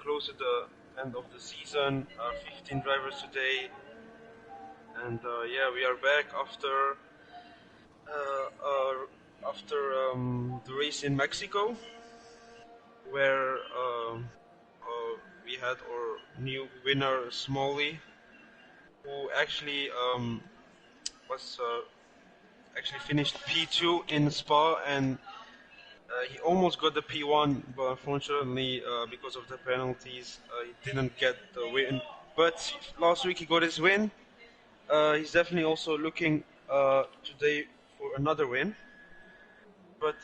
close at the end of the season. 15 drivers today, and yeah, we are back after the race in Mexico, where we had our new winner Smalley, who actually was actually finished P2 in Spa, and he almost got the P1, but unfortunately, because of the penalties, he didn't get the win. But last week he got his win. He's definitely also looking today for another win. But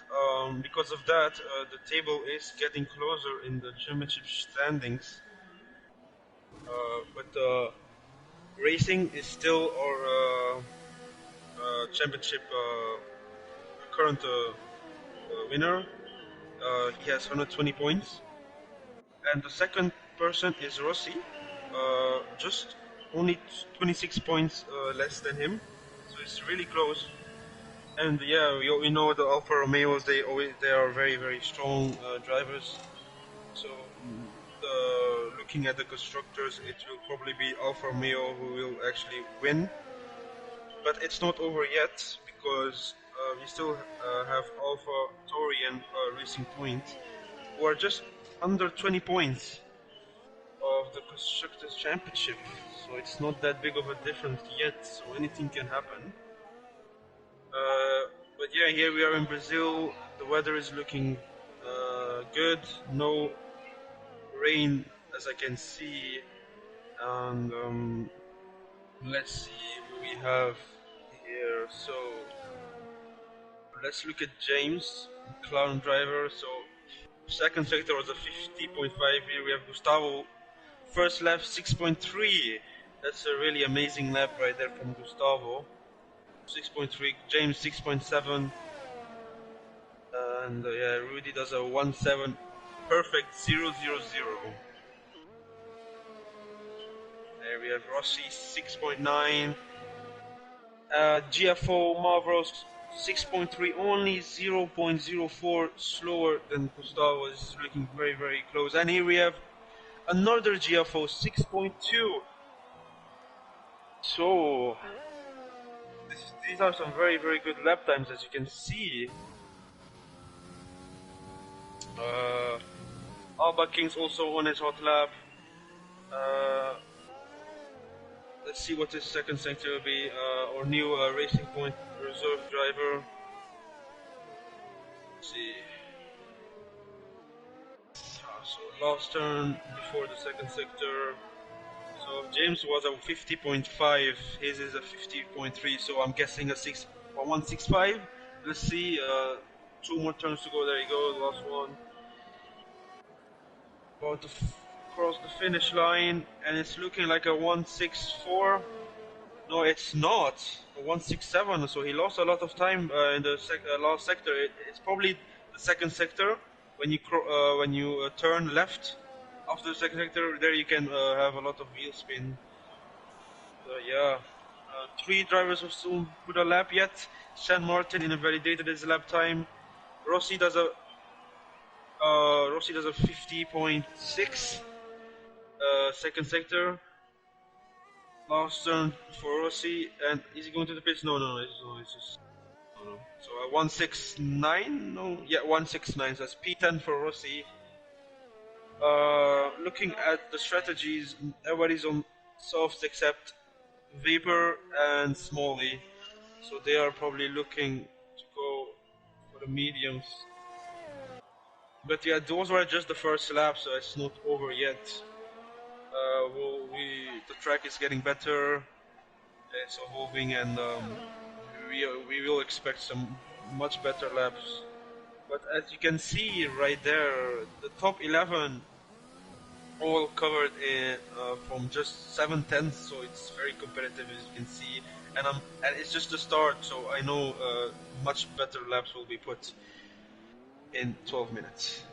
because of that, the table is getting closer in the championship standings. But racing is still our championship current winner. He has 120 points. And the second person is Rossi, just only 26 points less than him. So it's really close. And yeah, we know the Alfa Romeos. They are very strong drivers. So looking at the constructors, it will probably be Alfa Romeo who will actually win. But it's not over yet, because we still have Alfa Tauri and Racing Point, who are just under 20 points of the Constructors' Championship. So it's not that big of a difference yet, so anything can happen. But yeah, here we are in Brazil. The weather is looking good. No rain, as I can see. And let's see who we have here. So let's look at James, clown driver. So second sector was a 50.5. Here we have Gustavo. First lap 6.3. That's a really amazing lap right there from Gustavo. 6.3. James 6.7. And yeah, Rudy does a 1.7. Perfect 0.0.0. There we have Rossi 6.9. GFO Mavros 6.3, only 0.04 slower than Gustavo. This is looking very close. And here we have another GFO 6.2. So these are some very good lap times, as you can see. Alba King's also on his hot lap. Let's see what his second sector will be. Our new Racing Point reserve driver. Let's see. So last turn before the second sector. So James was a 50.5. His is a 50.3. So I'm guessing a 165. Let's see. 2 more turns to go. There you go. The last one. About to cross the finish line, and it's looking like a 164. No, it's not. A 167. So he lost a lot of time in the last sector. It's probably the second sector. When you turn left after the second sector, there you can have a lot of wheel spin. Yeah, 3 drivers have still put a lap yet. Sean Martin invalidated his lap time. Rossi does a 50.6 second sector. Last turn for Rossi, and is he going to the pits? No, it's just no. So 169, no, yeah, 169. So that's P10 for Rossi. Looking at the strategies, everybody's on softs except Vapor and Smalley, so they are probably looking to go for the mediums. But yeah, those were just the first lap, so it's not over yet. The track is getting better, it's evolving, and we will expect some much better laps. But as you can see right there, the top 11 all covered from just 7/10, so it's very competitive, as you can see. And it's just the start, so I know much better laps will be put in 12 minutes.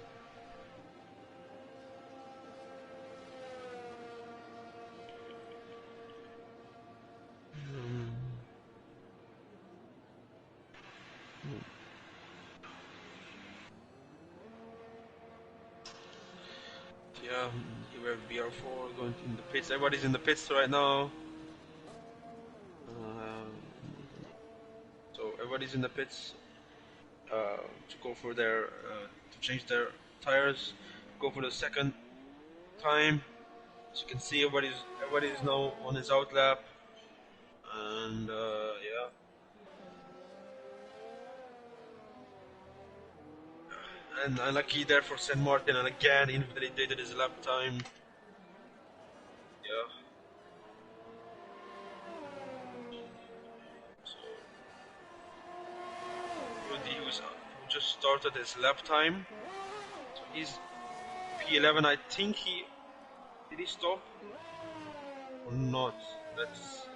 Yeah, We have BR4 going in the pits. Everybody's in the pits right now. So everybody's in the pits to go for their to change their tires, go for the second time. As you can see, everybody's now on his out lap, and yeah. And unlucky there for St. Martin, and again invalidated his lap time. Yeah. So Rudy, who just started his lap time, so he's P11. I think did he stop or not? That's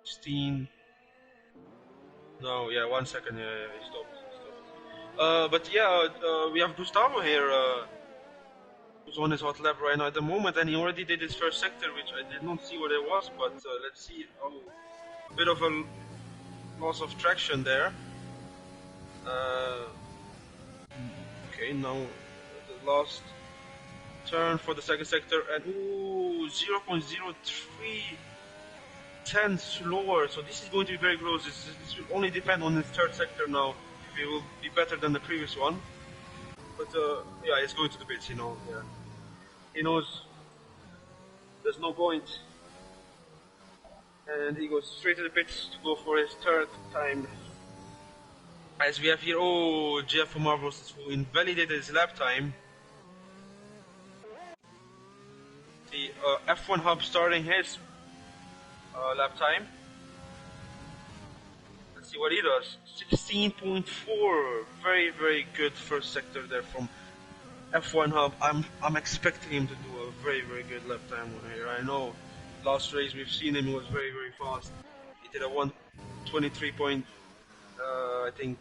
16. No, yeah, 1 second. Yeah, he stopped. But yeah, we have Gustavo here, who's on his hot lap right now at the moment, and he already did his first sector, which I did not see what it was, but let's see. Oh, a bit of a loss of traction there. Okay, now the last turn for the second sector, and ooh, 0.03 tenths lower, so this is going to be very close. This will only depend on his third sector now. It will be better than the previous one, but yeah, he's going to the pits, you know. Yeah, he knows there's no point, and he goes straight to the pits to go for his third time. As we have here, oh, Jeff Marvels who invalidated his lap time. The F1 Hub starting his lap time. See what he does. 16.4. Very, very good first sector there from F1 Hub. I'm expecting him to do a very, very good lap time here. I know last race we've seen him, he was very, very fast. He did a 123 point, I think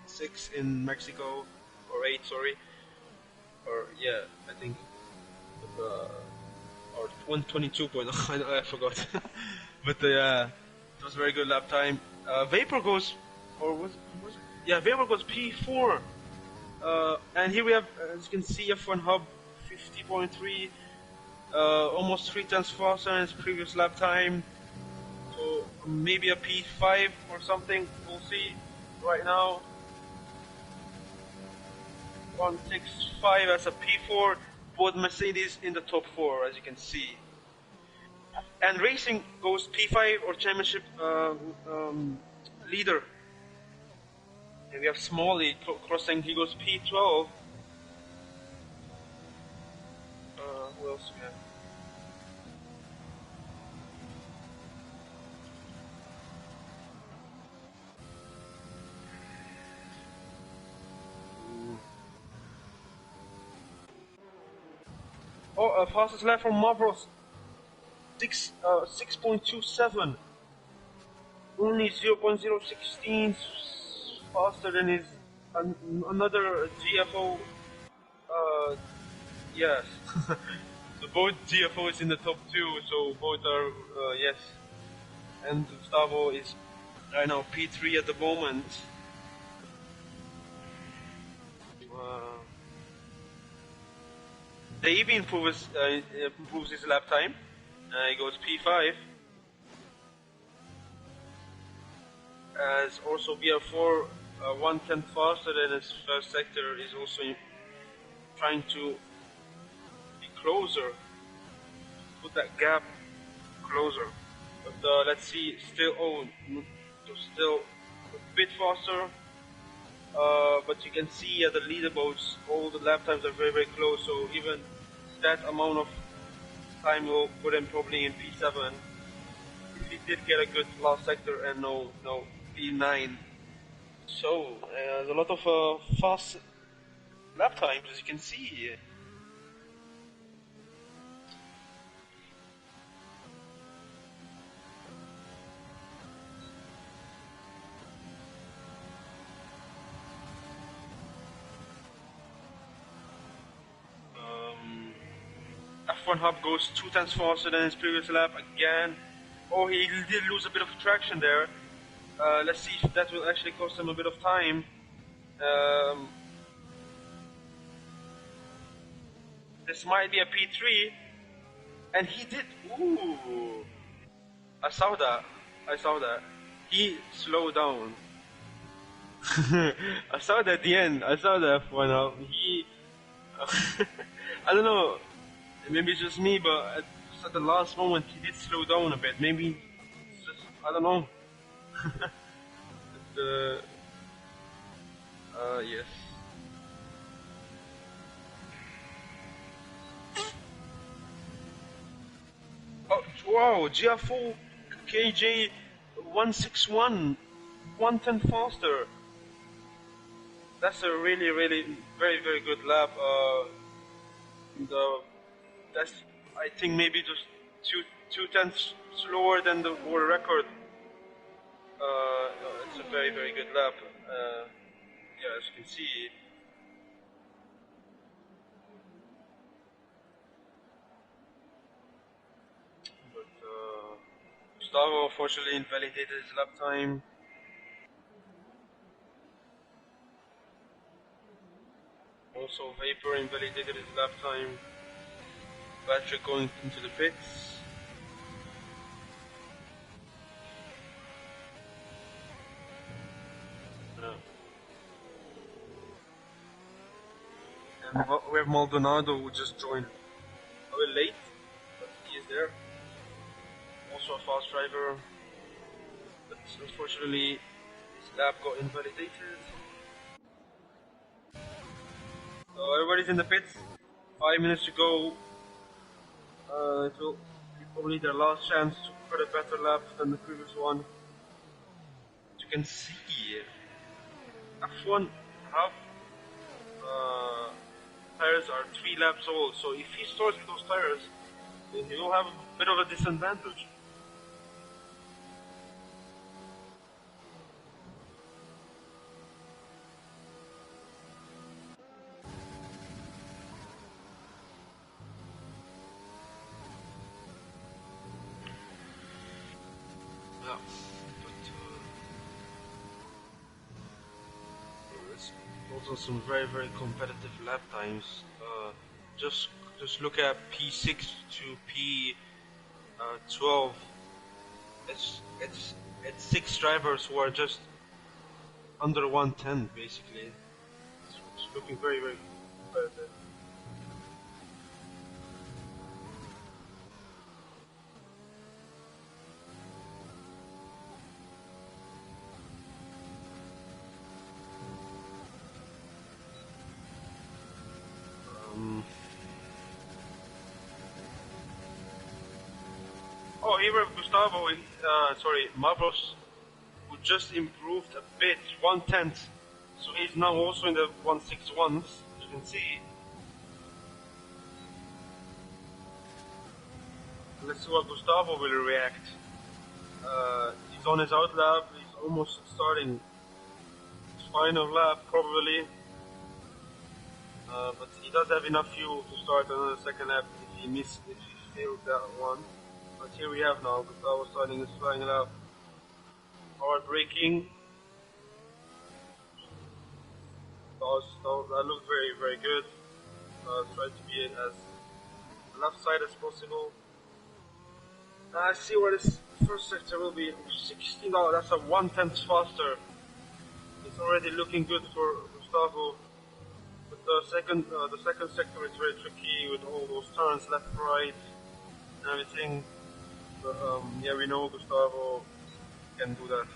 6 in Mexico, or 8, sorry. Or yeah, I think or 122 point. I forgot. But it was a very good lap time. Vapor goes, or was it? Yeah, Vapor goes P4. And here we have, as you can see, F1 Hub 50.3, almost 3 tenths faster than his previous lap time. So maybe a P5 or something. We'll see right now. 165 as a P4. Both Mercedes in the top 4, as you can see. And Racing goes P5 or championship leader. And we have Smalley crossing, he goes P12. Who else we have? Oh, fastest lap from Mavros. 6.27. Only 0.016 faster than his another GFO. Yes. The both GFO is in the top 2, so both are yes. And Gustavo is right now P3 at the moment. Davey improves his lap time. He goes P5. As also BR4 1/10 faster than his first sector, is also trying to be closer, put that gap closer. But let's see, still still a bit faster. But you can see at the leaderboards, all the lap times are very, very close. So even that amount of time will put him probably in P7. If he did get a good last sector and no P9. So there's a lot of fast lap times, as you can see. F1 Hub goes 2 tenths faster than his previous lap again. Oh, he did lose a bit of traction there. Let's see if that will actually cost him a bit of time. this might be a P3, and he did. Ooh, I saw that. I saw that. He slowed down. I saw that at the end. I saw that F1 up. He. I don't know. Maybe it's just me, but at the last moment he did slow down a bit. Maybe it's just, I don't know. Yes. Oh, wow, GR4 KJ 161, 110 faster. That's a really, really, very, very good lap. That's, I think, maybe just two tenths slower than the world record. It's a very, very good lap. Yeah, as you can see. But Gustavo unfortunately invalidated his lap time. Also, Vapor invalidated his lap time. Patrick going into the pits. And we have Maldonado who just joined a bit late, but he is there. Also a fast driver, but unfortunately his lap got invalidated. So everybody's in the pits. 5 minutes to go. It will be probably their last chance to put a better lap than the previous one. As you can see, F1 half tires are 3 laps old, so if he starts with those tires, then he will have a bit of a disadvantage. Yeah, but it's also some very, very competitive lap times. Just look at P6 to P12. It's 6 drivers who are just under 110 basically. It's looking very, very competitive. Oh, here we have Gustavo, sorry, Mavros, who just improved a bit, 1/10. So he's now also in the 161s, as you can see. Let's see what Gustavo will react. He's on his out lap, he's almost starting his final lap, probably. But he does have enough fuel to start another second lap if he failed that one. But here we have now Gustavo starting his final lap. Hard braking. That looked very, very good. Try to be as left side as possible. I see where this first sector will be 16. Oh, that's a 1/10 faster. It's already looking good for Gustavo. But the second sector is very tricky with all those turns left, right, and everything. But yeah, we know Gustavo can do that.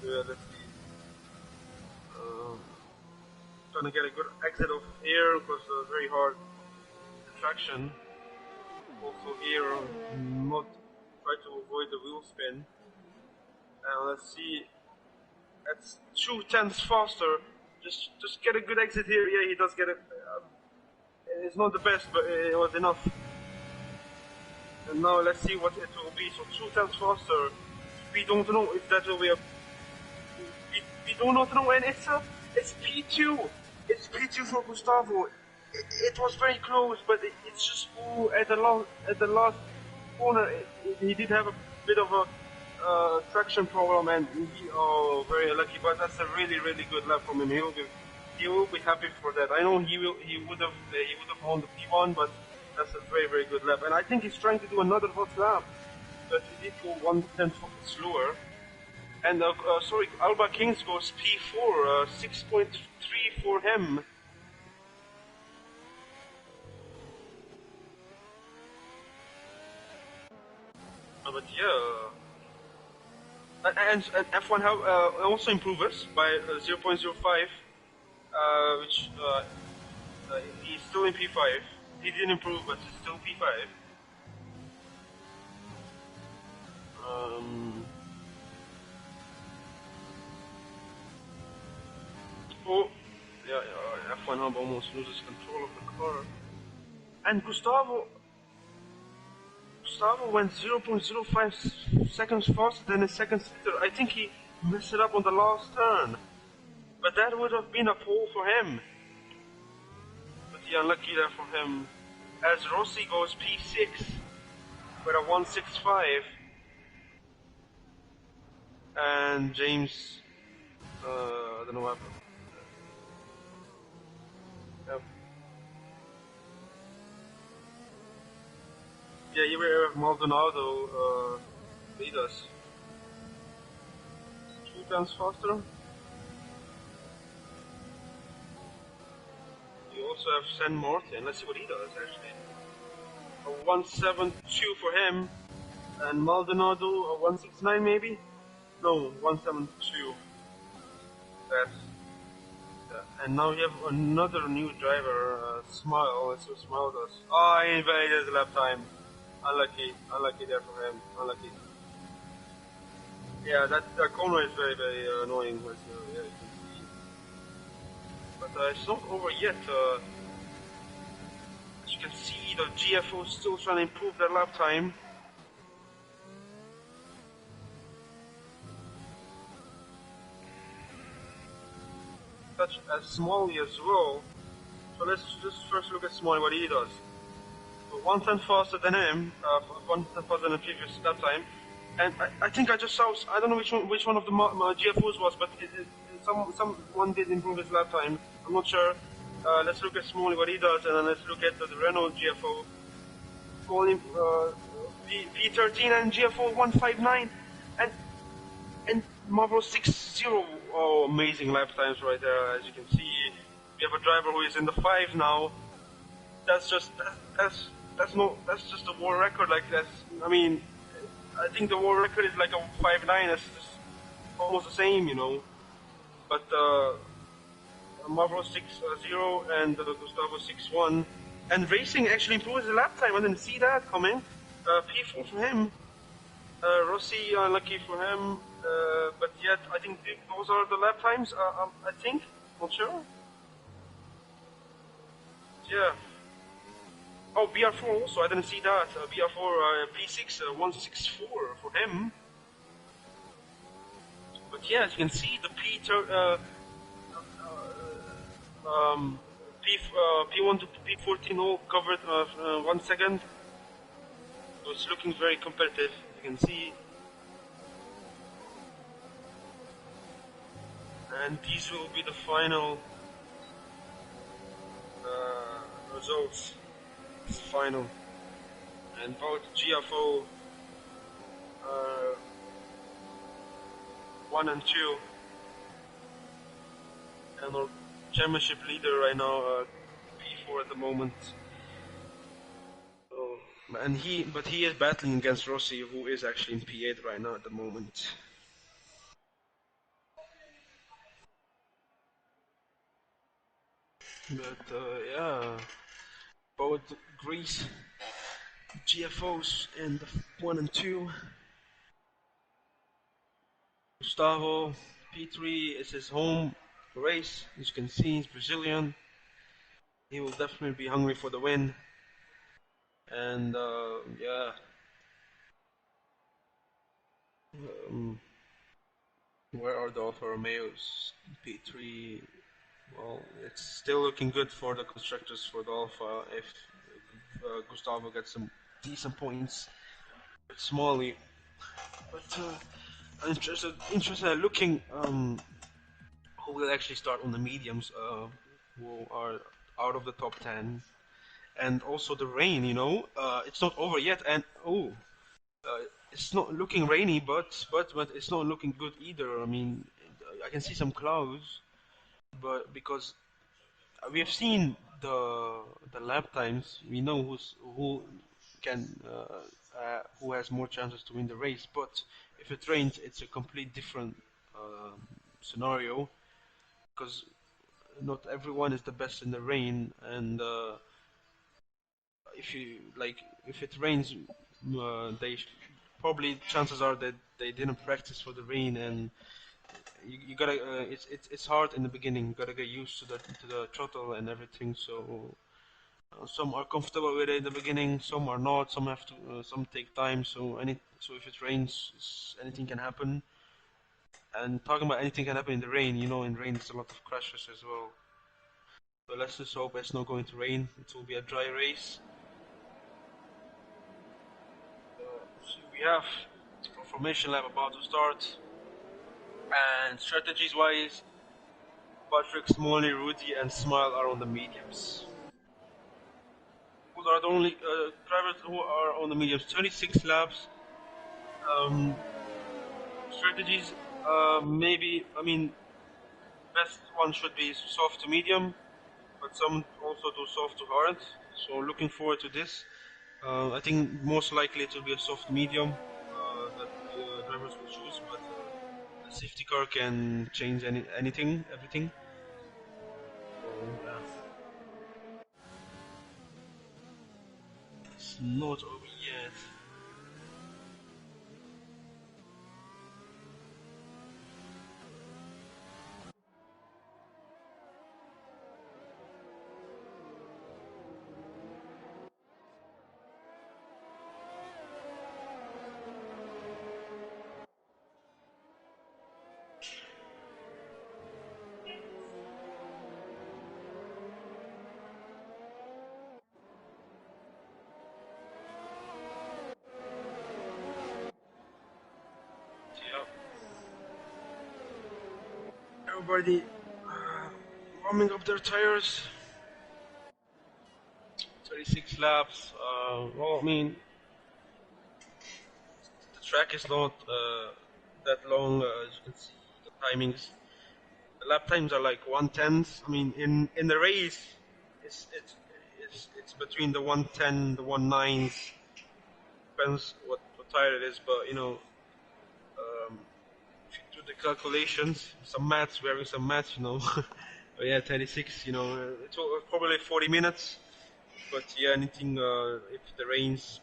Let's see. Trying to get a good exit of here because very hard traction. Also here, not try to avoid the wheel spin. And let's see, that's 2/10 faster. Just get a good exit here. Yeah, he does get it. It's not the best, but it was enough. And now let's see what it will be. So 2/10 faster. We don't know if that will be a. We do not know, and it's P2. It's P2 for Gustavo. It was very close, but it's just at the last corner. He did have a bit of a traction problem, and very lucky. But that's a really, really good lap from him. He'll be he will be happy for that. I know he would have won the P1, but that's a very very good lap. And I think he's trying to do another hot lap, but he did go 1/10 slower. And sorry, Alba Kings goes P4, 6.3 for him. But yeah, and F1 have, also improves by 0.05, which he's still in P5. He didn't improve, but he's still P5. Oh, yeah, F1 Hub almost loses control of the car. And Gustavo went 0.05 seconds faster than his second sitter. I think he messed it up on the last turn. But that would have been a pole for him. But yeah, unlucky there for him. As Rossi goes P6 with a 1.65. And James, I don't know what happened. Yep. Yeah, you were Maldonado lead us. 2 times faster. You also have San Martin. Let's see what he does actually. A 172 for him, and Maldonado a 169 maybe. No, 172. That's. And now you have another new driver, Smile. Let's see what Smile does. Oh, he invaded the lap time. Unlucky there for him. Unlucky. Yeah, that corner is very, very annoying. As yeah, you can see. But it's not over yet. As you can see, the GFO is still trying to improve their lap time. Such as Smalley as well. So let's just first look at Smalley, what he does. 1/10 faster than him, 1/10 faster than the previous lap time. And I think I just saw, I don't know which one of the GFOs was, but someone did improve his lap time. I'm not sure. Let's look at Smalley, what he does, and then let's look at the Renault GFO. Smalley, P13 and GFO 159, and Marvel 6.0. Oh, amazing lap times right there, as you can see. We have a driver who is in the 5 now. That's just that's just a world record. Like I mean, I think the world record is like a 5.9. That's just almost the same, you know. But Marvel 6.0 and Gustavo 6.1, and racing actually improves the lap time. I didn't see that coming. P4 for him. Rossi, unlucky for him. But yet, I think those are the lap times. I think, not sure. Yeah. Oh, BR4 also, I didn't see that. BR4, P6, 164 for him. But yeah, as you can see, the P1 to P14 all covered 1 second. So it's looking very competitive, you can see. And these will be the final results. It's final. And both GFO 1 and 2, and our championship leader right now, P4 at the moment. So, but he is battling against Rossi, who is actually in P8 right now at the moment. But yeah, both Greece GFOs in the 1 and 2. Gustavo P3 is his home race. As you can see, he's Brazilian. He will definitely be hungry for the win. And yeah. Where are the Alfa Romeos? P3. Well, it's still looking good for the constructors for the Alfa if Gustavo gets some decent points with Smalley. But I'm interested looking who will actually start on the mediums, who are out of the top 10. And also the rain, it's not over yet, and it's not looking rainy, but it's not looking good either. I mean, I can see some clouds, but because we have seen the lap times, we know who can who has more chances to win the race. But if it rains, it's a complete different scenario because not everyone is the best in the rain, and if you like, if it rains, they probably chances are that they didn't practice for the rain, and you gotta it's hard in the beginning. You gotta get used to the throttle and everything. So some are comfortable with it in the beginning, some are not. Some have to some take time. So if it rains, anything can happen. And talking about anything can happen in the rain, in rain there's a lot of crashes as well. So let's just hope it's not going to rain. It will be a dry race. So we have a formation lap about to start. And strategies wise, Patrick, Smalley, Rudy, and Smile are on the mediums. Who are the only drivers who are on the mediums? 26 laps. Um, strategies, maybe, I mean, best one should be soft to medium, but some also do soft to hard. So looking forward to this. I think most likely it will be a soft medium that drivers will choose, but the safety car can change anything, everything. So, yeah. It's not over yet. Yeah. Everybody warming up their tires. 36 laps. Well, I mean, the track is not that long. As you can see, the timings, the lap times are like 1/10. I mean, in the race, it's between the 1:10, the 1:9s. Depends what tire it is, but um, if you do the calculations, some maths, wearing some maths. But yeah, 36. It's probably 40 minutes. But yeah, anything if the rains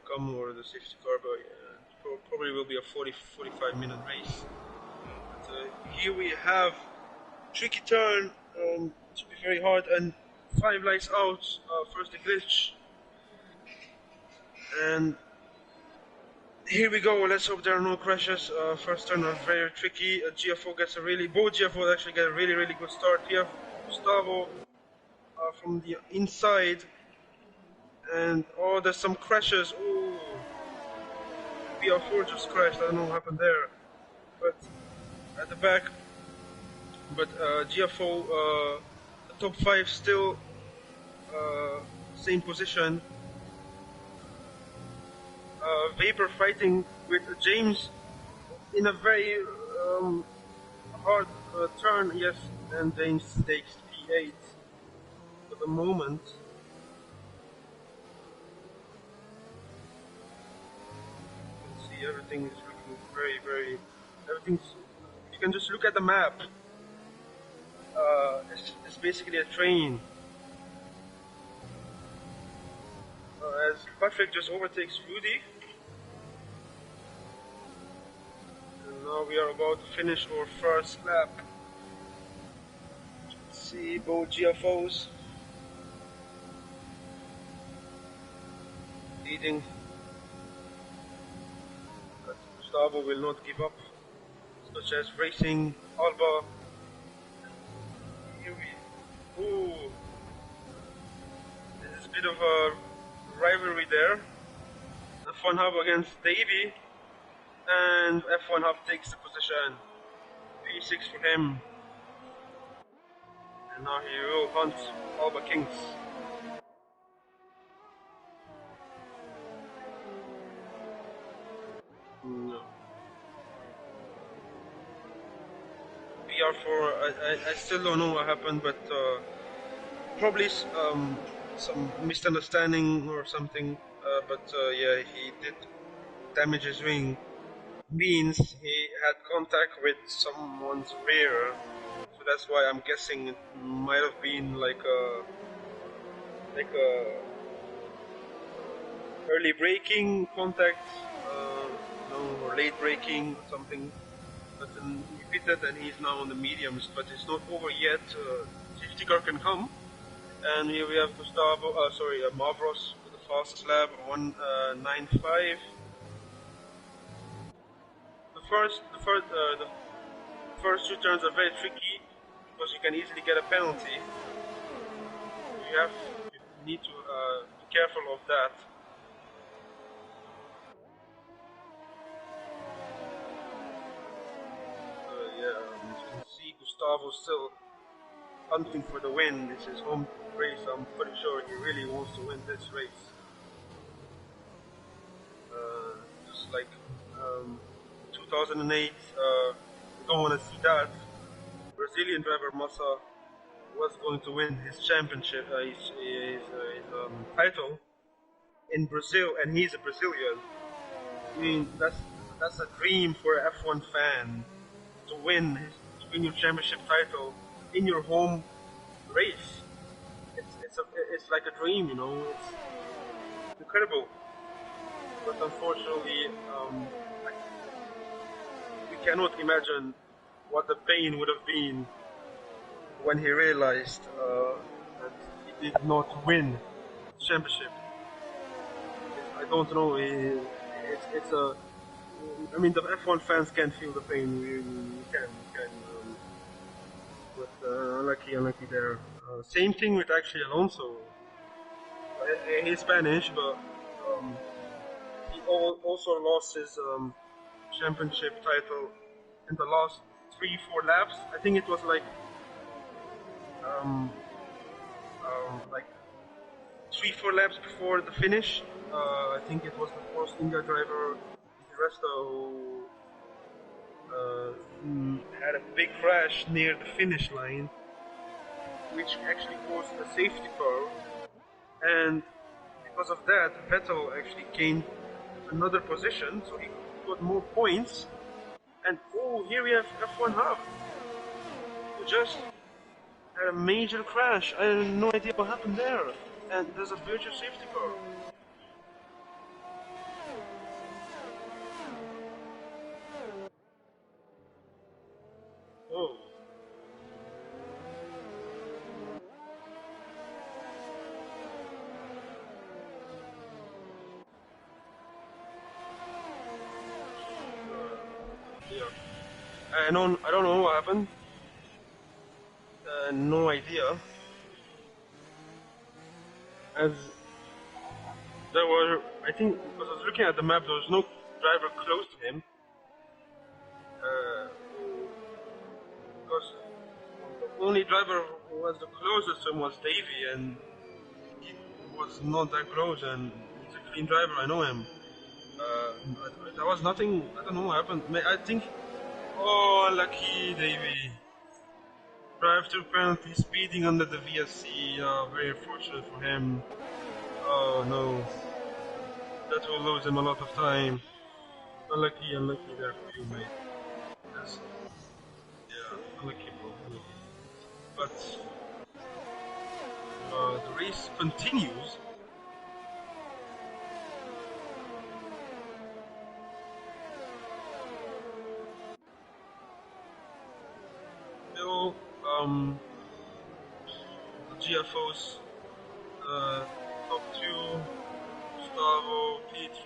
come or the safety car, but probably will be a 45-minute race. But here we have tricky turn, to be very hard, and 5 lights out. First the glitch, and here we go. Let's hope there are no crashes. First turn are very tricky. GFO gets both GFO actually get a really really good start here. Gustavo from the inside. And there's some crashes. Oh, BR4 just crashed. I don't know what happened there. But at the back, but GFO, the top 5 still same position. Vapor fighting with James in a very hard turn, yes, and James takes P8 for the moment. See, everything is looking very, very. Everything's. You can just look at the map. It's basically a train. As Patrick just overtakes Rudy. And now we are about to finish our first lap. See both GFOs leading. But Gustavo will not give up, such as Racing, Alba. Here we. Ooh. This is a bit of a rivalry there. F1 Hub against Davey, and F1 Hub takes the position. P6 for him. And now he will hunt Alba Kings. No. PR4, I still don't know what happened, but probably some misunderstanding or something. But yeah, he did damage his wing. Means he had contact with someone's rear, so that's why I'm guessing it might have been like a early braking contact, or late braking or something. But then he pitted and he's now on the mediums, but it's not over yet. Safety car can come, and here we have Gustavo, Mavros with the fastest lap, 195. The first two turns are very tricky because you can easily get a penalty. You need to be careful of that. Yeah, you can see Gustavo still hunting for the win. This is home race. I'm pretty sure he really wants to win this race. Just like 2008, we don't want to see that. Brazilian driver Massa was going to win his championship, his title in Brazil, and he's a Brazilian. I mean, that's a dream for an F1 fan to win your championship title in your home race. It's like a dream, you know. It's incredible, but unfortunately, we cannot imagine what the pain would have been when he realized that he did not win the championship. I don't know. It's a. I mean, the F1 fans can feel the pain. We can. But unlucky there. Same thing with actually Alonso. He's Spanish, but he also lost his championship title in the last 3-4 laps. I think it was um, like 3-4 laps before the finish. I think it was the Force India driver, Resta, who had a big crash near the finish line, which actually caused a safety car. And because of that, Vettel actually gained another position, so he got more points. And here we have F1 Hub, who just had a major crash. I have no idea what happened there. And there's a virtual safety car. Oh. Yeah. I don't know what happened. No idea. As there were, I think, because I was looking at the map, there was no driver close to him. Because the only driver who was the closest to him was Davey, and he was not that close, and he's a clean driver, I know him. There was nothing, I don't know what happened. I think, oh, lucky Davey. Drive through penalty, speeding under the VSC, very fortunate for him. Oh no. That will lose him a lot of time. Unlucky there for you, mate. Yes. Yeah, unlucky, bro. Unlucky. But the race continues. Still, the GFOs, top 2, Gustavo, P3.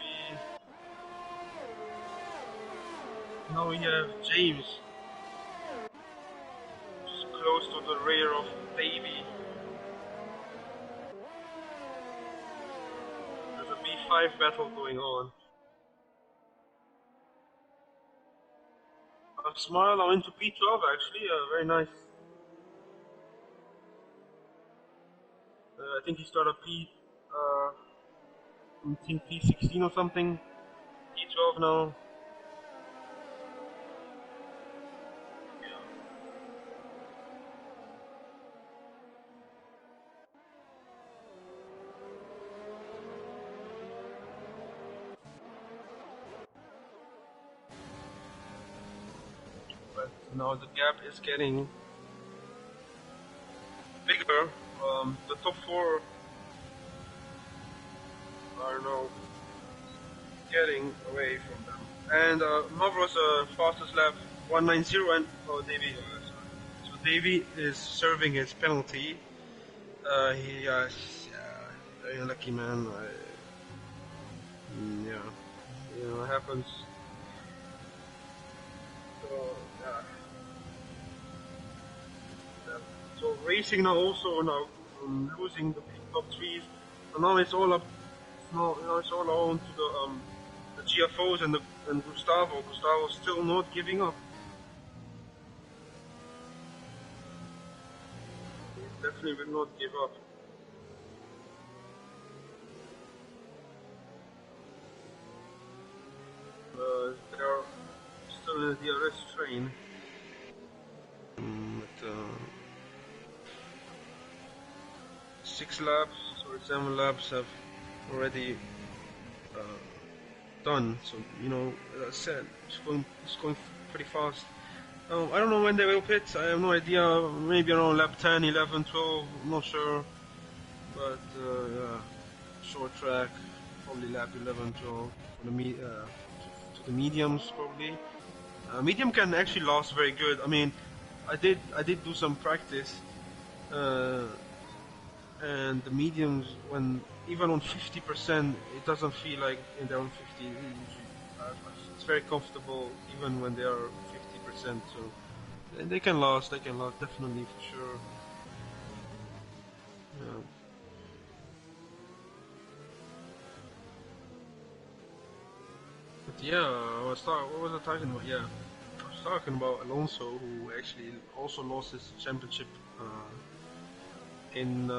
Now we have James, just close to the rear of Davey. There's a B5 battle going on. A smile, I'm into P12 actually, very nice. I think he started I think P16 or something. P12 now. But now the gap is getting bigger. The top four are now getting away from them. And Mavro's fastest lap 190, and Davey. So Davey is serving his penalty. He very unlucky man. Yeah, it happens. So so racing now also now losing the top threes. And now it's all up. Now it's all on to the GFOs and Gustavo. Gustavo's still not giving up. He definitely will not give up. They are still in the DRS train. But, 6 laps or 7 laps have already done. So as I said, it's going pretty fast. I don't know when they will pit. I have no idea. Maybe around lap 10, 11, 12. I'm not sure. But yeah, short track, probably lap 11, 12 for to the mediums probably. Medium can actually last very good. I mean, I did do some practice. And the mediums, when even on 50%, it doesn't feel like they're on 50. It's very comfortable even when they are 50%. So they can last definitely for sure. Yeah. But yeah, what was I talking about? Yeah, I was talking about Alonso, who actually also lost his championship in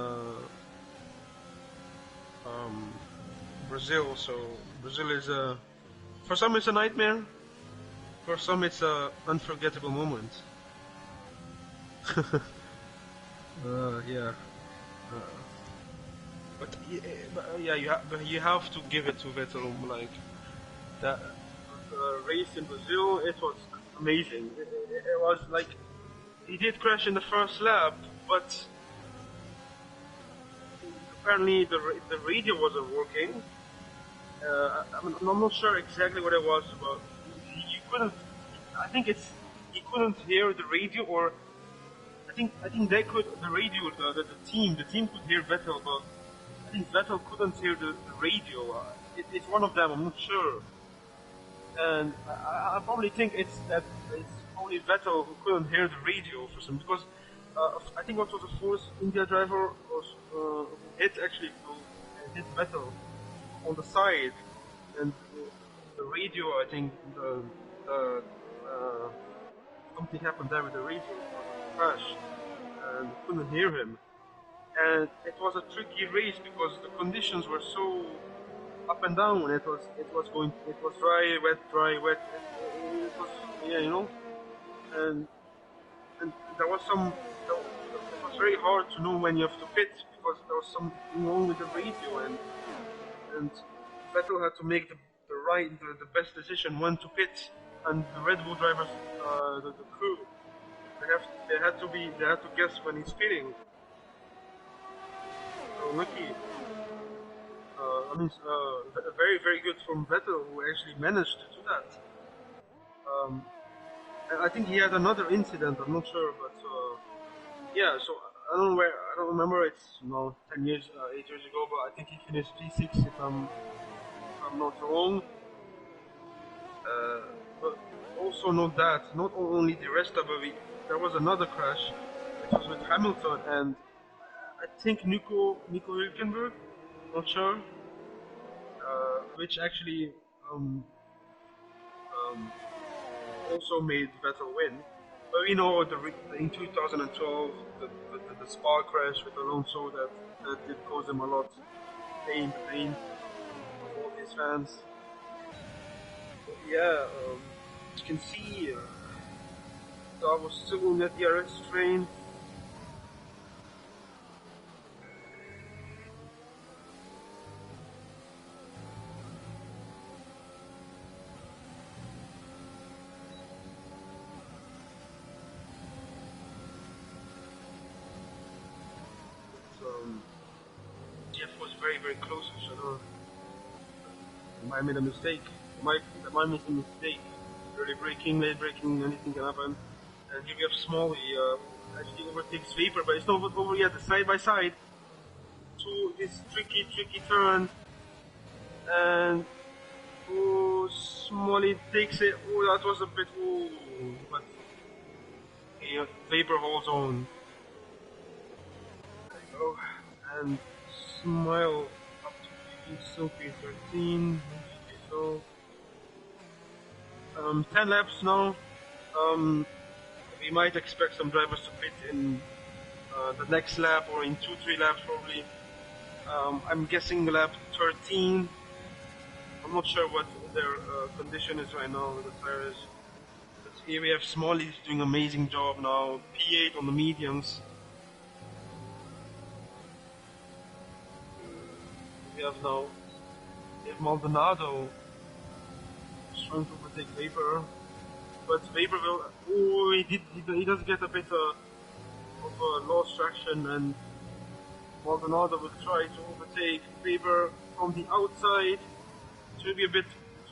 Brazil. So Brazil is for some it's a nightmare, for some it's a unforgettable moment. Yeah. But yeah, you have to give it to Vettel. Like that race in Brazil, it was amazing. It was like he did crash in the first lap, but apparently the radio wasn't working. I'm not sure exactly what it was, but he couldn't. I think he couldn't hear the radio, or I think they could the radio the team could hear Vettel, but I think Vettel couldn't hear the radio. It's one of them. I'm not sure, and I probably think it's only Vettel who couldn't hear the radio for some because I think also the fourth India driver was hit actually hit Vettel on the side, and the radio, I think something happened there with the radio, crash, and couldn't hear him. And it was a tricky race because the conditions were so up and down. It was dry, wet, dry, wet. It was and there was it was very hard to know when you have to pit because there was something wrong with the radio and Vettel had to make the best decision when to pit, and the Red Bull drivers, the crew, they had to guess when he's pitting. So lucky. Very very good from Vettel who actually managed to do that. And I think he had another incident. I'm not sure, but yeah. So I don't remember. It's 10 years, 8 years ago, but I think he finished P6 if I'm not wrong. But also note that not only the rest of it, there was another crash. It was with Hamilton and I think Nico Hülkenberg. Not sure. Which actually also made Vettel win. But we know in 2012 the Spa crash with Alonso that did cause him a lot pain of all his fans. But yeah, you can see I was still on that DRS train. Jeff was very close to Chanel. He might have made a mistake. He might make a mistake. Early braking, late braking, anything can happen. And here we have Smalley actually overtakes Vapor, but it's not over yet. The side by side to this tricky turn, and Smalley takes it. Oh, that was a bit. But Vapor holds on. There you go. And Smile up to still P13. So 10 laps now. We might expect some drivers to pit in the next lap or in 2-3 laps probably. I'm guessing lap 13. I'm not sure what their condition is right now with the tires. But here we have Smalley doing an amazing job now. P8 on the mediums. We have Maldonado trying to overtake Vapor, but Vapor will. Oh, he does get a bit of lost traction, and Maldonado will try to overtake Vapor from the outside. It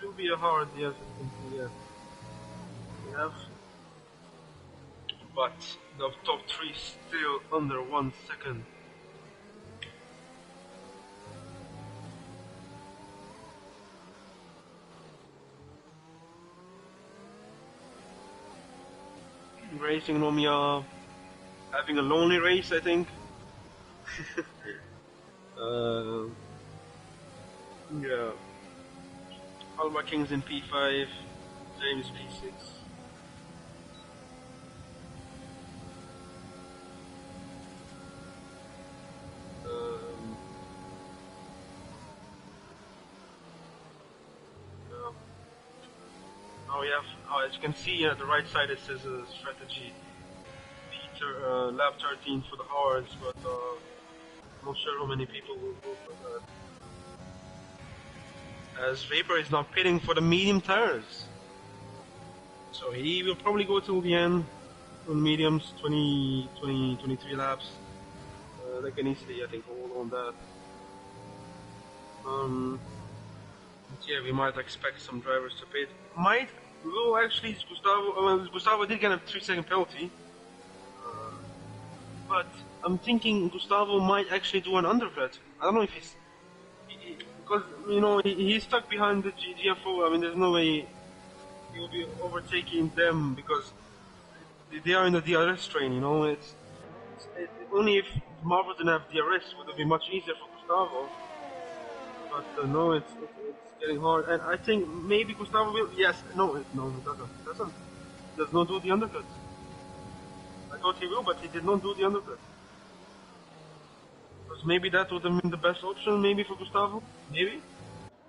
will be a hard, yes, I can see, yes. We have, but the top three still under 1 second. Racing Nomiya having a lonely race, I think. Yeah. Alba King's in P5, James P6. Now we have, as you can see at the right side, it says strategy. Peter, lap 13 for the hards, but I'm not sure how many people will go for that. As Vapor is now pitting for the medium tires. So he will probably go till the end on mediums, 23 laps. They can easily, I think, hold on that. Yeah, we might expect some drivers to pit. Actually, Gustavo did get a 3-second penalty. But I'm thinking Gustavo might actually do an undercut. I don't know if because, he's stuck behind the GFO. I mean, there's no way he will be overtaking them because they are in the DRS train, It's only if Marvel didn't have DRS would it be much easier for Gustavo. But no, it's getting hard, and I think maybe Gustavo will. Yes, no, he doesn't. He does not do the undercut. I thought he will, but he did not do the undercut. Because maybe that would have been the best option, maybe for Gustavo, maybe,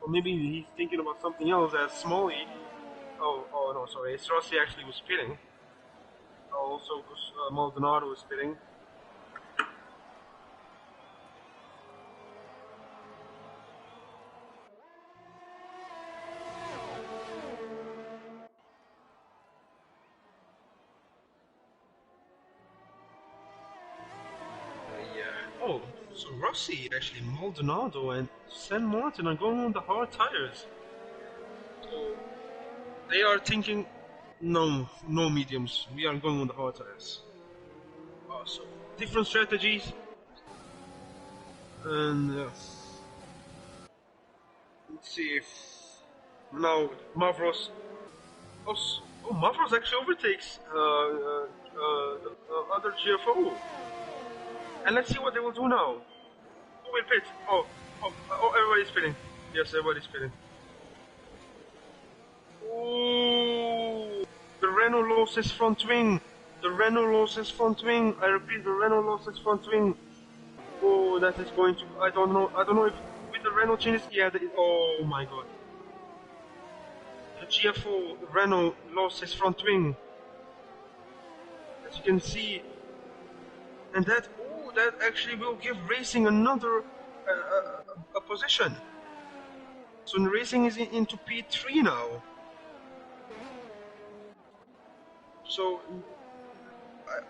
or maybe he's thinking about something else. As Smalley, oh no, sorry, it's Rossi actually was pitting. Also, Maldonado was pitting. Oh, so Rossi, actually, Maldonado and San Martin are going on the hard tires. So they are thinking, no mediums. We are going on the hard tires. So different strategies, and let's see if now Mavros. Mavros actually overtakes the other GFO. And let's see what they will do now. Who will pit? Oh, everybody's pitting. Yes, everybody's pitting. Ooh, the Renault lost his front wing. The Renault lost his front wing. I repeat, the Renault lost his front wing. Oh, that is going to. I don't know. I don't know if with the Renault changes. Yeah. Oh my God. The GFO Renault lost his front wing. As you can see, and that actually will give Racing another a position. So Racing is into P3 now. So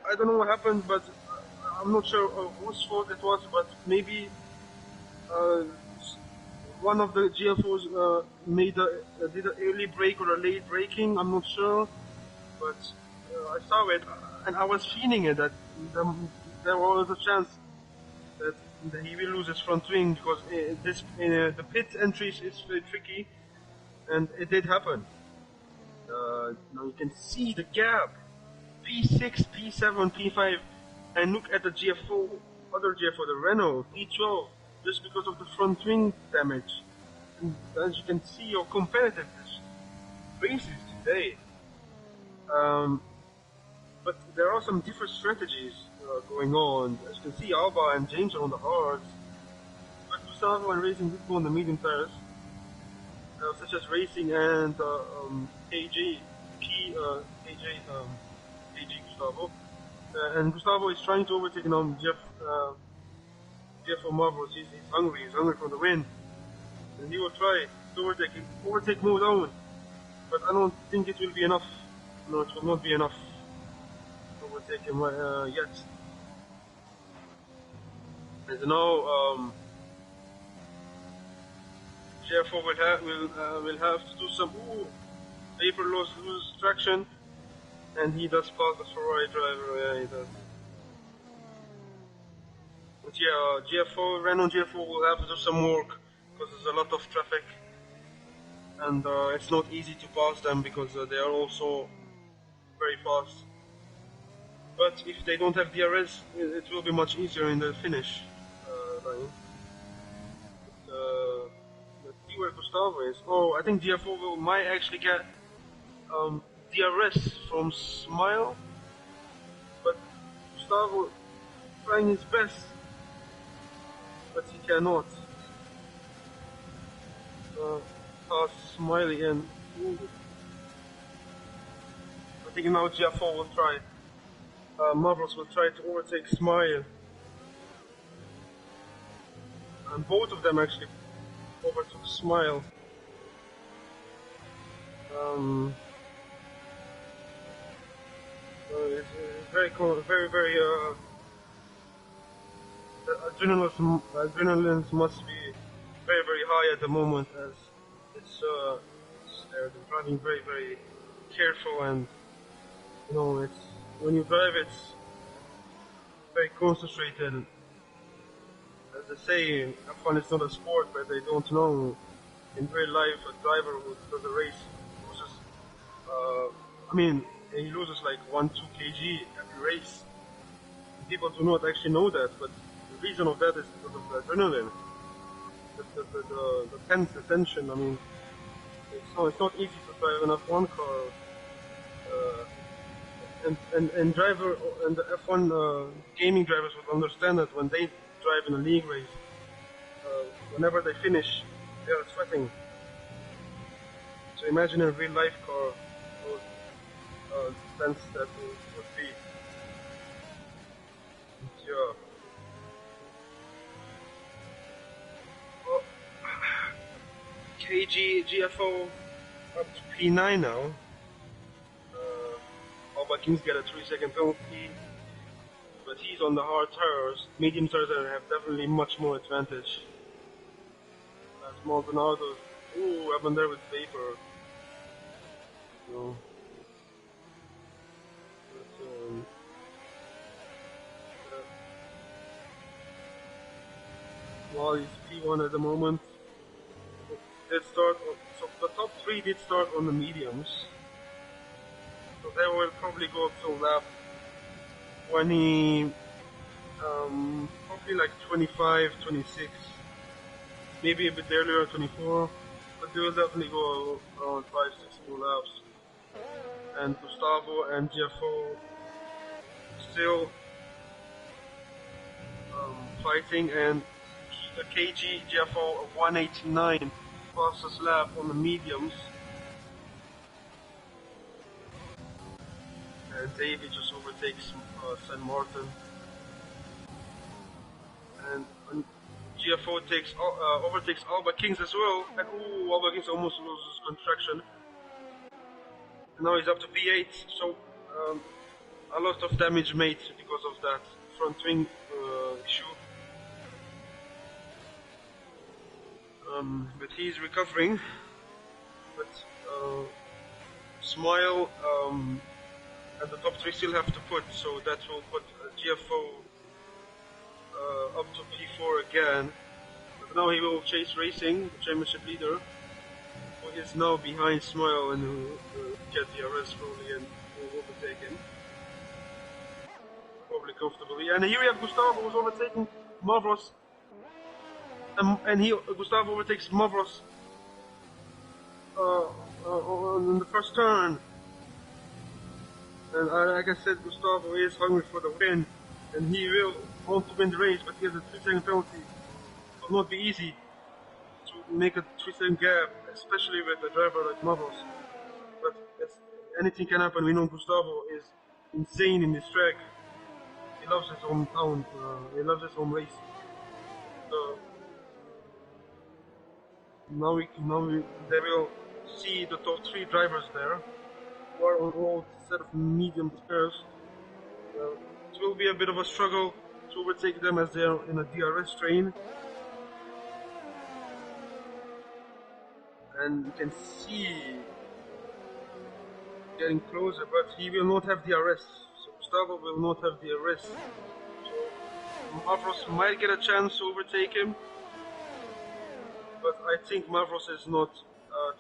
I don't know what happened, but I'm not sure whose fault it was, but maybe one of the GFOs did an early break or a late braking. I'm not sure, but I saw it and I was feeling it that there was a chance that he will lose his front wing because the pit entries is very tricky, and it did happen. Now you can see the gap. P6, P7, P5, and look at the other GFO, the Renault, P12, just because of the front wing damage. And as you can see, how competitive this race is today. But there are some different strategies going on. As you can see, Alba and James are on the hards, but Gustavo and Racing did go on the medium tires, such as Racing and KG Gustavo. And Gustavo is trying to overtake Jeff from Marvel. He's hungry for the win. And he will try to overtake Mo down. But I don't think it will be enough. No, it will not be enough to overtake him yet. And now, Jeffo will have to do some. Paper lose traction. And he does pass the Ferrari driver, yeah, he does. But yeah, Renault GFO will have to do some work because there's a lot of traffic, and it's not easy to pass them because they are also very fast. But if they don't have DRS, it will be much easier in the finish line. Let's see where Gustavo is. Oh, I think GFO might actually get DRS from Smile, but Gustavo trying his best, but he cannot pass Smiley in. I think now GFO will try. Marvels will try to overtake Smile, and both of them actually overtook Smile. It's very cool, very. The adrenaline must be very, very high at the moment, as they're driving very, very careful, and it's when you drive, it's very concentrated. As they say, F1 is not a sport, but they don't know in real life a driver who does a race loses. He loses like 1-2 kg every race. People do not actually know that, but the reason of that is because of the adrenaline, the tense, the tension. It's not easy to drive an F1 car, and the F1 gaming drivers would understand that when they drive in a league race, whenever they finish, they are sweating. So imagine a real life car. Sense that would be. Yeah. Well, GFO up to P9 now. Alba Kings get a 3-second penalty, but he's on the hard tires. Medium tires have definitely much more advantage. As Maldonado, I've been there with paper. While he's P1 at the moment, so the top 3 did start on the mediums, so they will probably go up to lap 20, probably like 25, 26, maybe a bit earlier, 24, but they will definitely go around 5-6 more laps. And Gustavo and GFO still fighting, and the KG GFO 189 fastest lap on the mediums, and Davey just overtakes San Martin, and GFO overtakes Alba Kings as well, and Alba Kings almost loses contraction. And now he's up to P8, so a lot of damage made because of that front wing issue. But he's recovering. But Smile and the top 3 still have to put, so that will put GFO up to P4 again. But now he will chase Racing, the championship leader, who is now behind Smile and who get the arrest probably and will overtake him. Probably comfortably. And here we have Gustavo who's overtaking Mavros. And Gustavo overtakes Mavros in the first turn. And like I said, Gustavo is hungry for the win, and he will want to win the race, but he has a 3-second penalty. It will not be easy to make a 3-second gap, especially with a driver like Mavros. But anything can happen. We know Gustavo is insane in this track. He loves his hometown. He loves his home race. So now they will see the top 3 drivers there, who are on all set of medium tires. It will be a bit of a struggle to overtake them as they are in a DRS train. And you can see getting closer, but he will not have DRS. So Gustavo will not have DRS. So Mavros might get a chance to overtake him, but I think Mavros is not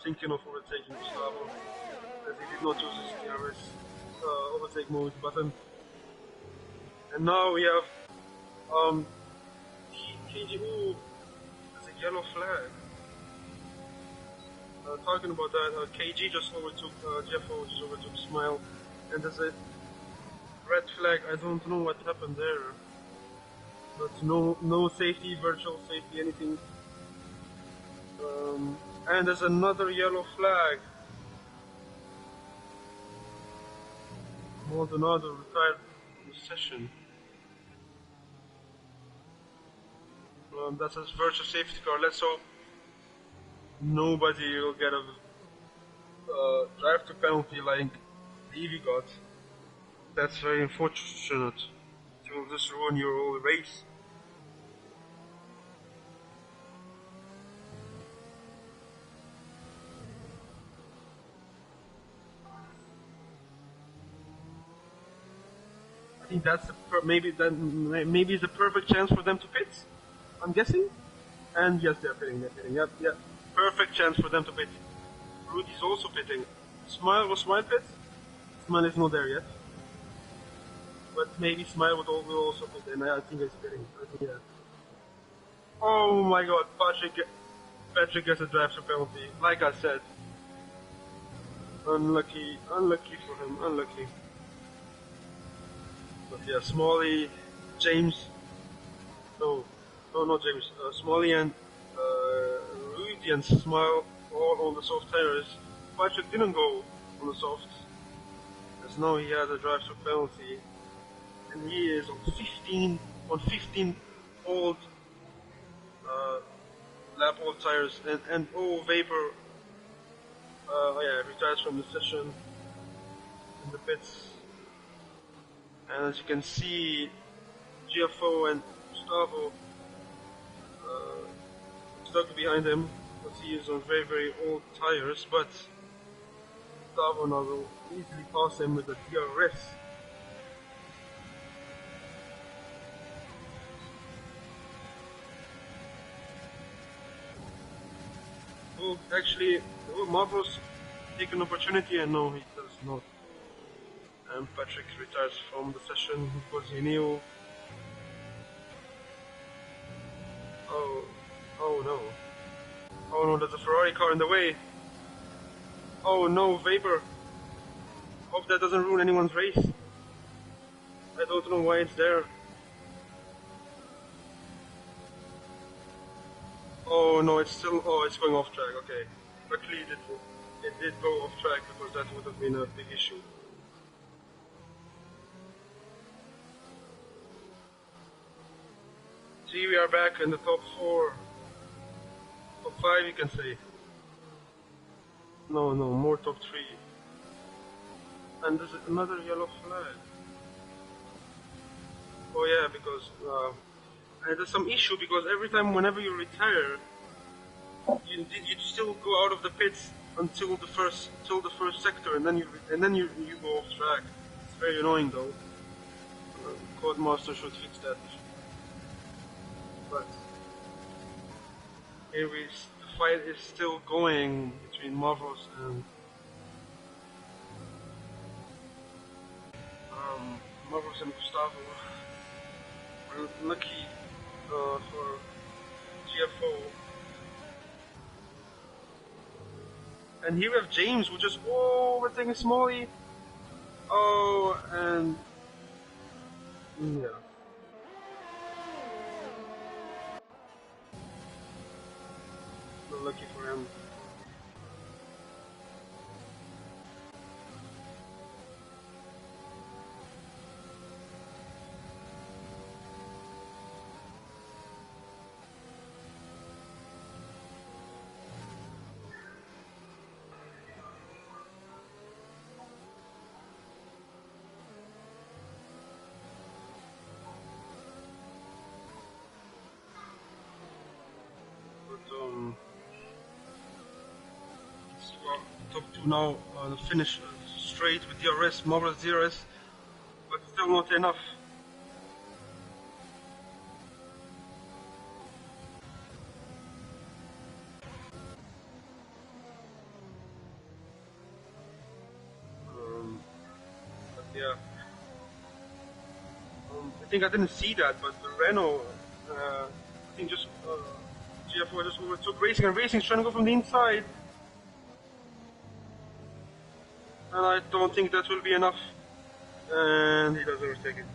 thinking of overtaking Gustavo, as he did not use his DRS overtake mode button. And now we have KG. Ooh, there's a yellow flag. Talking about that, KG just overtook GFO, just overtook Smile, and there's a red flag. I don't know what happened there, but no safety, virtual safety, anything. And there's another yellow flag. Maldonado retired from the session. That's his virtual safety car. Let's hope nobody will get a drive to penalty like Levy got. That's very unfortunate. It will just ruin your whole race. I think that's maybe it's the perfect chance for them to pit, I'm guessing. And yes, they're pitting. Yep. Perfect chance for them to pit. Rudy's also pitting. Smile pit? Smile is not there yet. But maybe Smile will also pit, and I think he's pitting. Yeah. Oh my god, Patrick gets a drive to penalty. Like I said. Unlucky for him, unlucky. But yeah, Smalley, James, no, not James, Smalley and Rudy and Smile all on the soft tires. Patrick didn't go on the softs, as now he has a drive to penalty, and he is on 15 old lap old tires, and Vapor, retires from the session in the pits. And as you can see, GFO and Gustavo stuck behind him, but he is on very old tires, but Gustavo now will easily pass him with the DRS. Well, actually, Mavros take an opportunity, and no, he does not. And Patrick retires from the session because he knew. Oh no, there's a Ferrari car in the way. Oh no, Vapor. Hope that doesn't ruin anyone's race. I don't know why it's there. Oh no, it's still. Oh, it's going off track. Okay, luckily it did go off track because that would have been a big issue. See, we are back in the top 4, top 5, you can say. No, no, more top 3. And there's another yellow flag. Oh yeah, because and there's some issue because every time whenever you retire, you still go out of the pits until the first sector, and then you go off track. It's very annoying though. Codemaster should fix that. But here the fight is still going between Mavros and Mavros and Gustavo. We're lucky for GFO. And here we have James, who just overtaking Smalley. Oh, and yeah. Lucky for him. But top 2 now finish straight with DRS, Mavros DRS, but still not enough. But yeah. I think I didn't see that, but the Renault, I think just GF4 just overtook Racing, and Racing's trying to go from the inside. And I don't think that will be enough. And he does overtake it.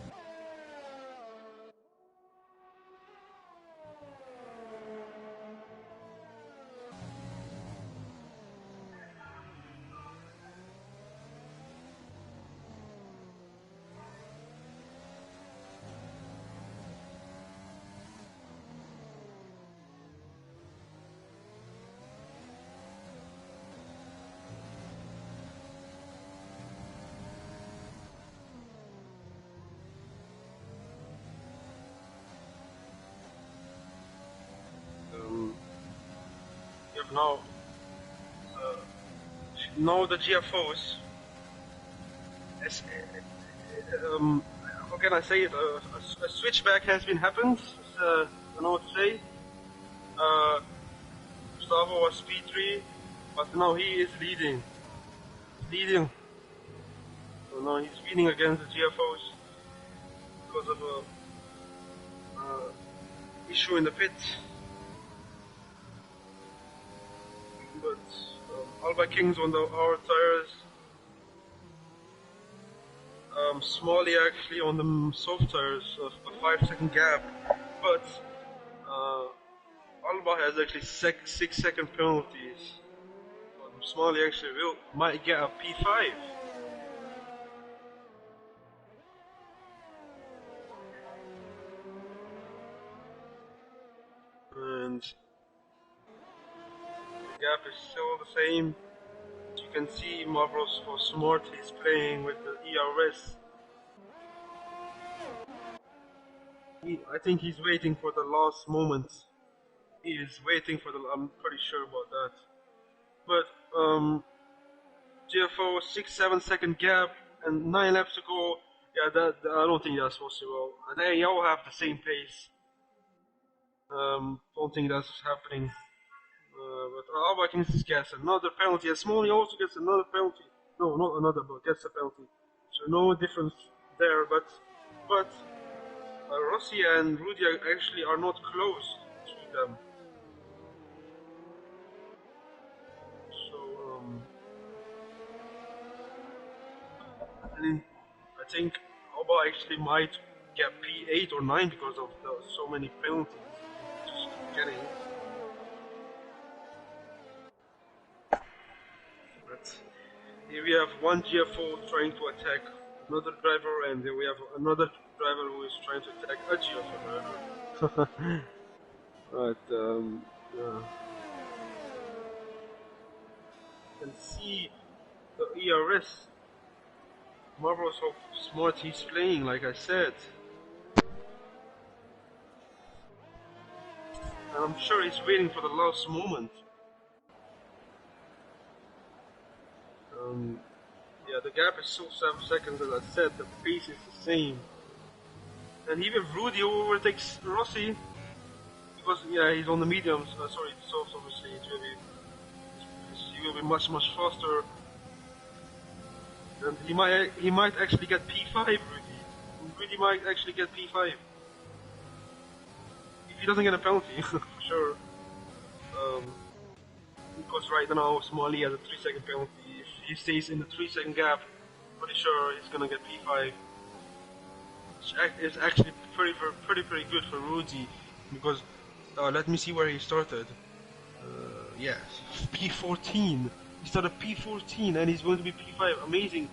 You have now the GFOs. How can I say it? A switchback has been happened. I don't know what to say. Gustavo was P3, but now he is leading. Leading. So now he's winning against the GFOs because of a issue in the pit. But Alba Kings on our tires. Smalley actually on the soft tires, a 5-second gap. But Alba has actually 6-second penalties. Smalley actually might get a P5. And the gap is still the same. As you can see, Mavros for Smart is playing with the ERS. I think he's waiting for the last moment. He is waiting for I'm pretty sure about that. But GFO 6-7 second gap and 9 laps to go. Yeah, that I don't think that's possible. They all have the same pace. Don't think that's happening. But Alba Kings gets another penalty, and Smalley also gets another penalty. No, not another, but gets a penalty. So no difference there. But Rossi and Rudy actually are not close to them. So I think Albon actually might get P8 or 9 because of so many penalties just getting. But here we have one GFO trying to attack another driver, and then we have another driver who is trying to attack a GFO driver. But yeah. You can see the ERS. Marvelous how smart he's playing, like I said. And I'm sure he's waiting for the last moment. Yeah, the gap is still 7 seconds, as I said, the pace is the same. And even Rudy overtakes Rossi, because, yeah, he's on the mediums, sorry, softs obviously, he will be much, much faster. And he might actually get P5, Rudy. Rudy might actually get P5. If he doesn't get a penalty, for sure. Because right now Smalley has a 3-second penalty. If he stays in the 3-second gap, pretty sure he's gonna get P5. Which is actually pretty good for Rudy, because let me see where he started. Yes, P14. He started P14 and he's going to be P5. Amazing.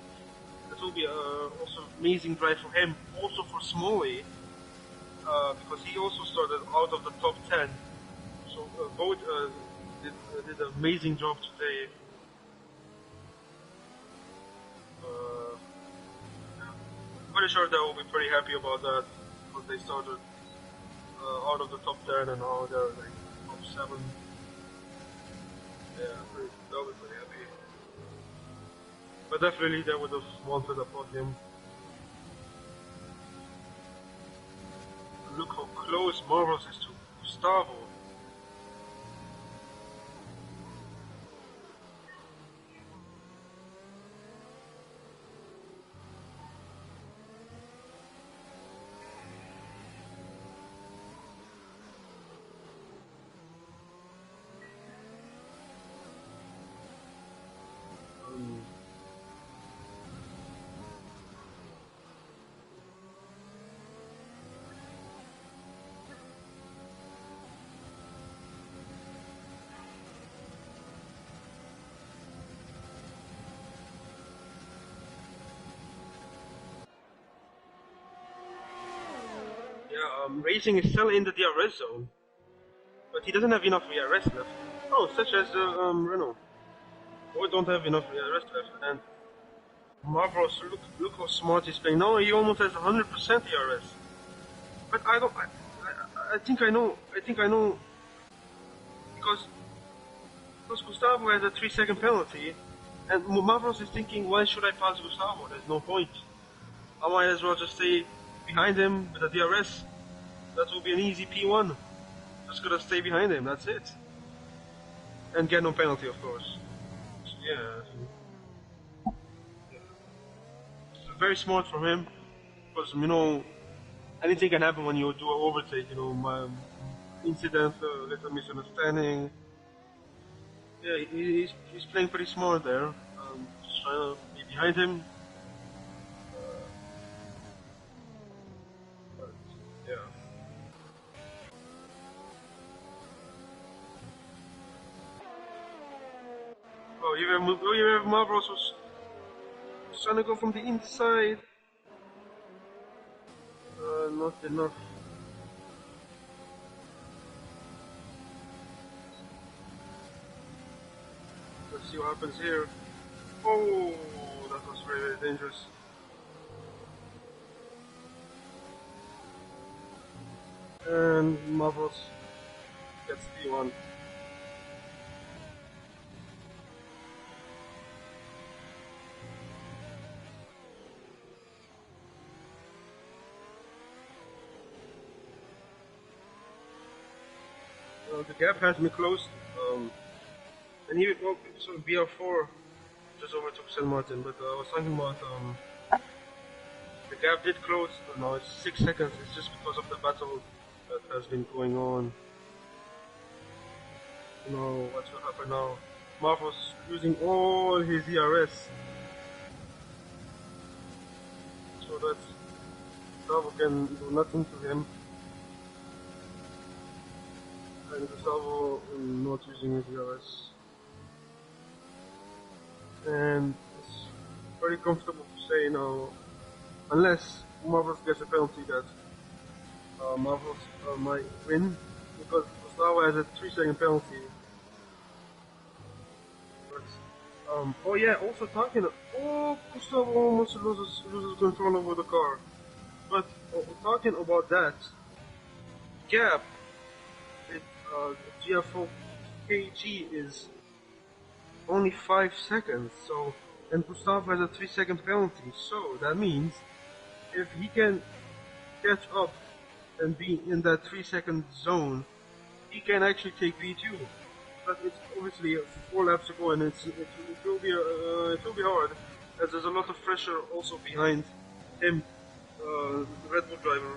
That will be also amazing drive for him. Also for Smalley, because he also started out of the top 10. So both did an amazing job today. Pretty sure they will be pretty happy about that, because they started out of the top 10 and now they're like top 7. Yeah, they'll be pretty happy. But definitely they would have wanted a podium. Look how close Marvelous is to Gustavo. Racing is still in the DRS zone, but he doesn't have enough DRS left. Oh, such as Renault. We don't have enough DRS left, and Marvelous, look how smart he's playing. Now he almost has 100% DRS. But I think I know, because Gustavo has a 3-second penalty, and Marvelous is thinking, why should I pass Gustavo? There's no point. I might as well just stay behind him with a DRS. That will be an easy P1. Just gotta stay behind him, that's it. And get no penalty, of course. Yeah. Very smart from him. Because, anything can happen when you do an overtake, my incident, little misunderstanding. Yeah, he's playing pretty smart there. Just trying to be behind him. Yeah. Oh, you have Marvelous was trying to go from the inside. Not enough. Let's see what happens here. Oh, that was very, very dangerous. And Marvelous gets P1. The gap has me closed. And he well, so BR4 just overtook San Martin, but I was talking about the gap did close. Now it's 6 seconds. It's just because of the battle that has been going on. What will happen now? Marvelous losing all his ERS. So Gustavo can do nothing to him, and Gustavo not using his DRS. And it's very comfortable to say now, unless Marvels gets a penalty, that Marvels might win, because Gustavo has a 3-second penalty. But, oh yeah, also talking. Oh, Gustavo almost loses control over the car. But talking about that gap, it, GFO KG is only 5 seconds. So, and Gustavo has a 3-second penalty. So that means if he can catch up and be in that 3-second zone, he can actually take V2. But it's obviously 4 laps to go, and it will be hard, as there's a lot of pressure also behind him. The Red Bull driver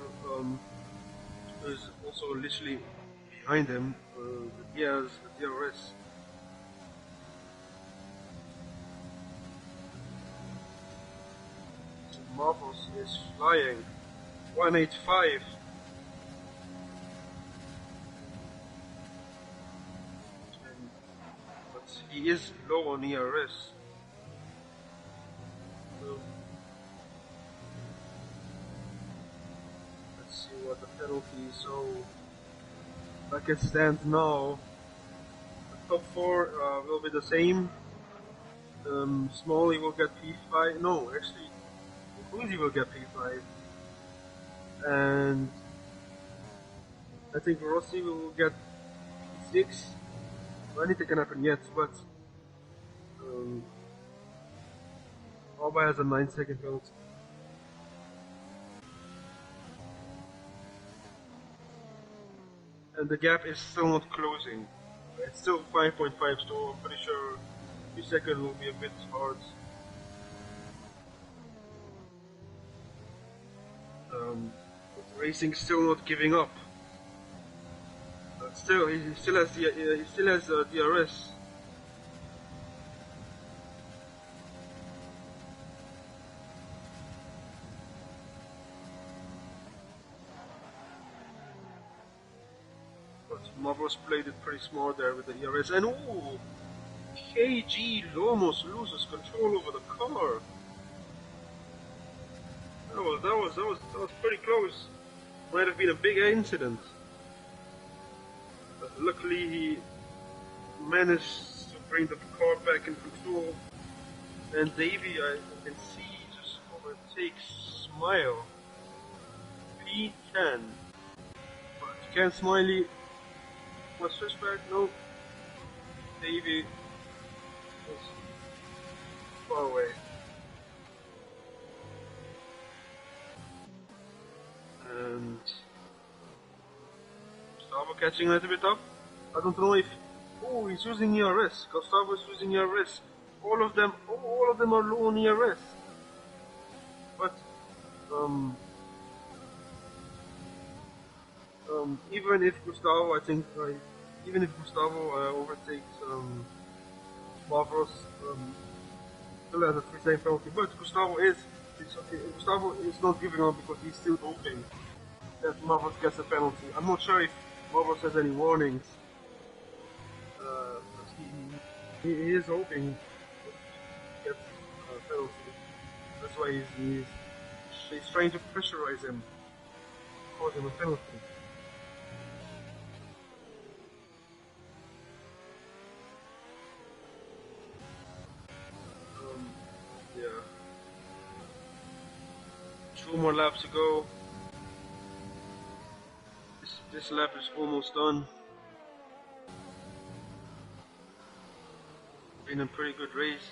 is also literally behind him. The DRS. Marvels is flying 185. But he is low on ERS. So, let's see what the penalty is. So, like it stands now, the top 4 will be the same. Smalley will get P5. No, actually, Uzi will get P5. And I think Rossi will get P6. Anything can happen yet, but Alba has a 9-second penalty. And the gap is still not closing. It's still 5.5, so I'm pretty sure 2 seconds will be a bit hard. Racing still not giving up. Still, he still has DRS. But Marvels played it pretty smart there with the DRS, and ooh, KG almost loses control over the car. That was pretty close. Might have been a big incident. But luckily he managed to bring the car back in control. And Davey, I can see, just overtakes Smile. P10. But can Smiley was switch back? No. Davey was far away. And Gustavo catching a little bit up. I don't know if. Oh, he's using ERS. Gustavo is using ERS. All of them are low on ERS. But even if Gustavo, I think, even if Gustavo overtakes Marvels, still has a 3-second penalty. But Gustavo is not giving up because he's still hoping that Marvels gets a penalty. I'm not sure if Marvels has any warnings. He is hoping to get a penalty. That's why he's trying to pressurize him, cause him a penalty. Yeah. 2 more laps to go. This lap is almost done. Been a pretty good race.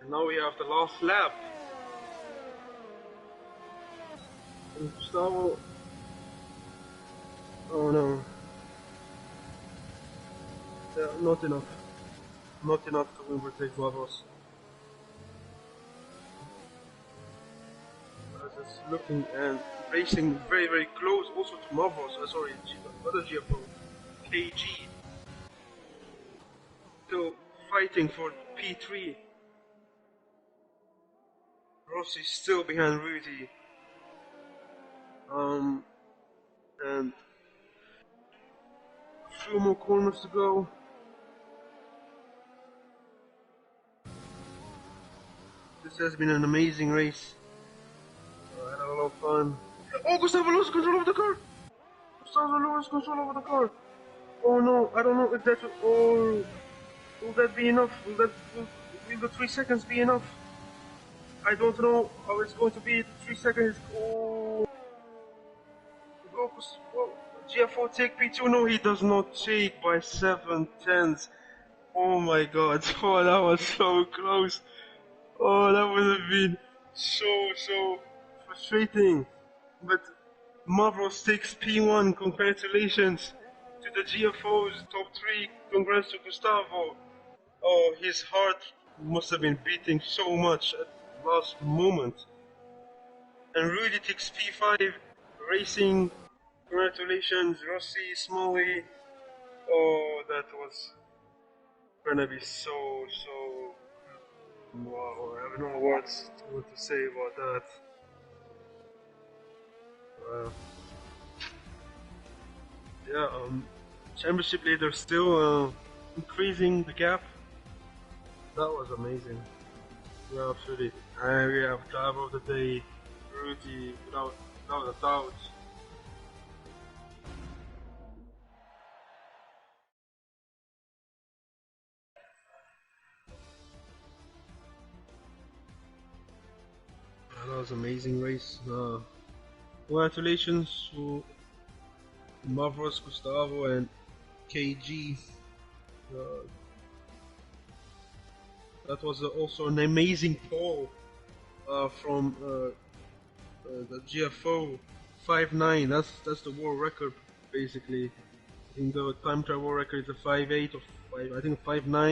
And now we have the last lap. And Gustavo. Oh no. Not enough. not enough to overtake Mavros. Just looking and racing very, very close also to Mavros. Sorry, other GFO, KG. Still fighting for P3. Rossi still behind Rudy. And a few more corners to go. This has been an amazing race. I had a lot of fun. Oh, Gustavo loses control of the car! Gustavo loses control over the car! Oh no, I don't know if that will that be enough? Will the 3 seconds be enough? I don't know how it's going to be. 3 seconds. Oh, GFO take P2. No, he does not take by 7/10. Oh my god. Oh, that was so close. Oh, that would have been so frustrating. But Mavros takes P1. Congratulations to the GFO's top 3. Congrats to Gustavo. Oh, his heart must have been beating so much at the last moment. And Rudy takes P5. Racing. Congratulations, Rossi, Smalley. Oh, that was gonna be so. Wow, I have no words what to say about that. Yeah, championship leader still increasing the gap. That was amazing. Yeah, absolutely. And we have driver of the day, Rudy, without a doubt. That was an amazing race. Congratulations to Mavros, Gustavo, and KG. That was also an amazing pole from the GFO 5.9. That's the world record basically. I think the time trial world record is a 5.8 or 5. I think 5.9.